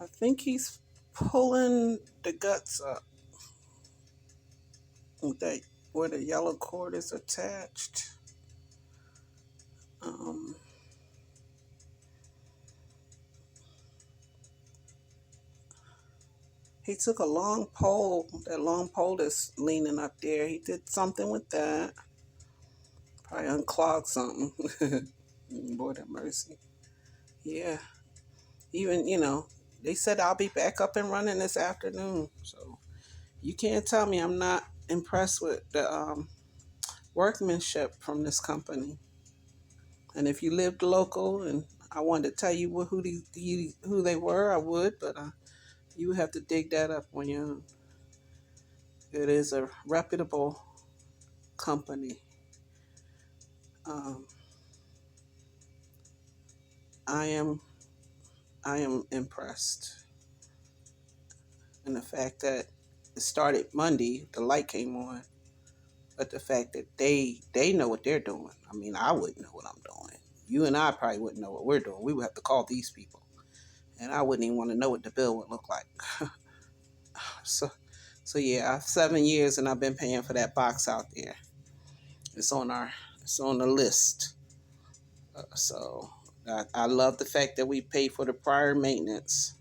I think he's pulling the guts up with that where the yellow cord is attached. Um, he took a long pole, that long pole that's leaning up there. He did something with that. Probably unclogged something. Lord have mercy. Yeah. Even, they said I'll be back up and running this afternoon. So you can't tell me I'm not impressed with the workmanship from this company. And if you lived local and I wanted to tell you who they were, I would, but you would have to dig that up on your own. It is a reputable company. Um, I am I am impressed, and the fact that it started Monday, the light came on, but the fact that they know what they're doing. I mean, I wouldn't know what I'm doing. You and I probably wouldn't know what we're doing. We would have to call these people, and I wouldn't even want to know what the bill would look like. So, so yeah, I've 7 years and I've been paying for that box out there. It's on it's on the list. So I love the fact that we pay for the prior maintenance.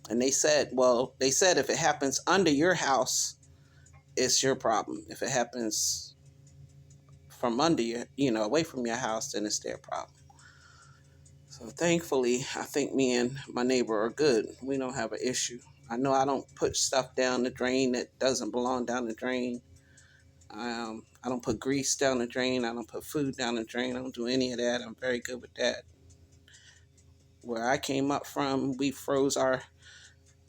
And they said if it happens under your house, it's your problem. If it happens from under away from your house, then it's their problem. So thankfully, I think me and my neighbor are good. We don't have an issue. I know I don't put stuff down the drain that doesn't belong down the drain. I don't put grease down the drain. I don't put food down the drain. I don't do any of that. I'm very good with that. Where I came up from, we froze our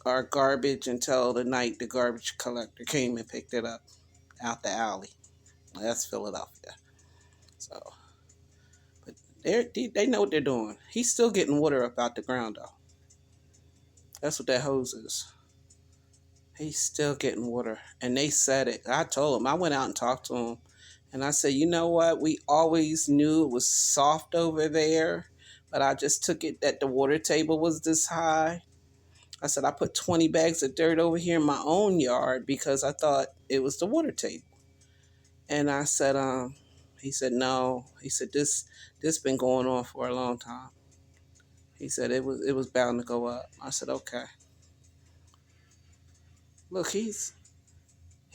garbage until the night the garbage collector came and picked it up out the alley. That's Philadelphia. So, but they know what they're doing. He's still getting water up out the ground though. That's what that hose is. He's still getting water. And they said it. I told him. I went out and talked to him. And I said, you know what? We always knew it was soft over there. But I just took it that the water table was this high. I said, I put 20 bags of dirt over here in my own yard because I thought it was the water table. And I said, he said, no. He said, this been going on for a long time. He said it was bound to go up. I said, okay. Look, he's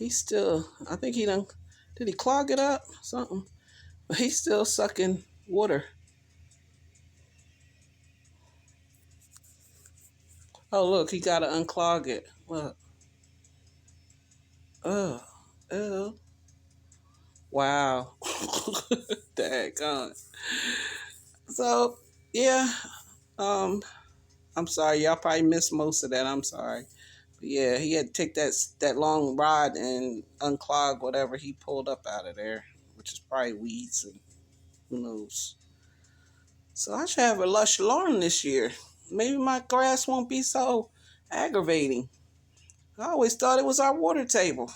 still, I think did he clog it up? Something. But he's still sucking water. Oh, look, he got to unclog it. Look. Oh, oh. Wow. Daggone. So, yeah. Um, I'm sorry. Y'all probably missed most of that. I'm sorry. But yeah, he had to take that long rod and unclog whatever he pulled up out of there, which is probably weeds and who knows. So I should have a lush lawn this year. Maybe my grass won't be so aggravating. I always thought it was our water table.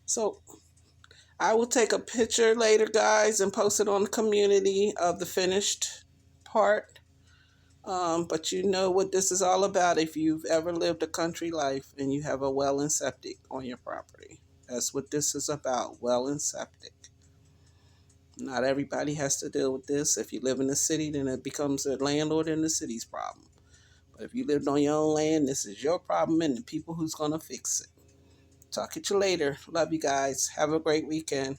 So I will take a picture later, guys, and post it on the community of the finished part. But you know what this is all about if you've ever lived a country life and you have a well and septic on your property. That's what this is about, well and septic. Not everybody has to deal with this. If you live in the city, then it becomes a landlord in the city's problem. But if you lived on your own land, this is your problem and the people who's going to fix it. Talk to you later. Love you guys. Have a great weekend.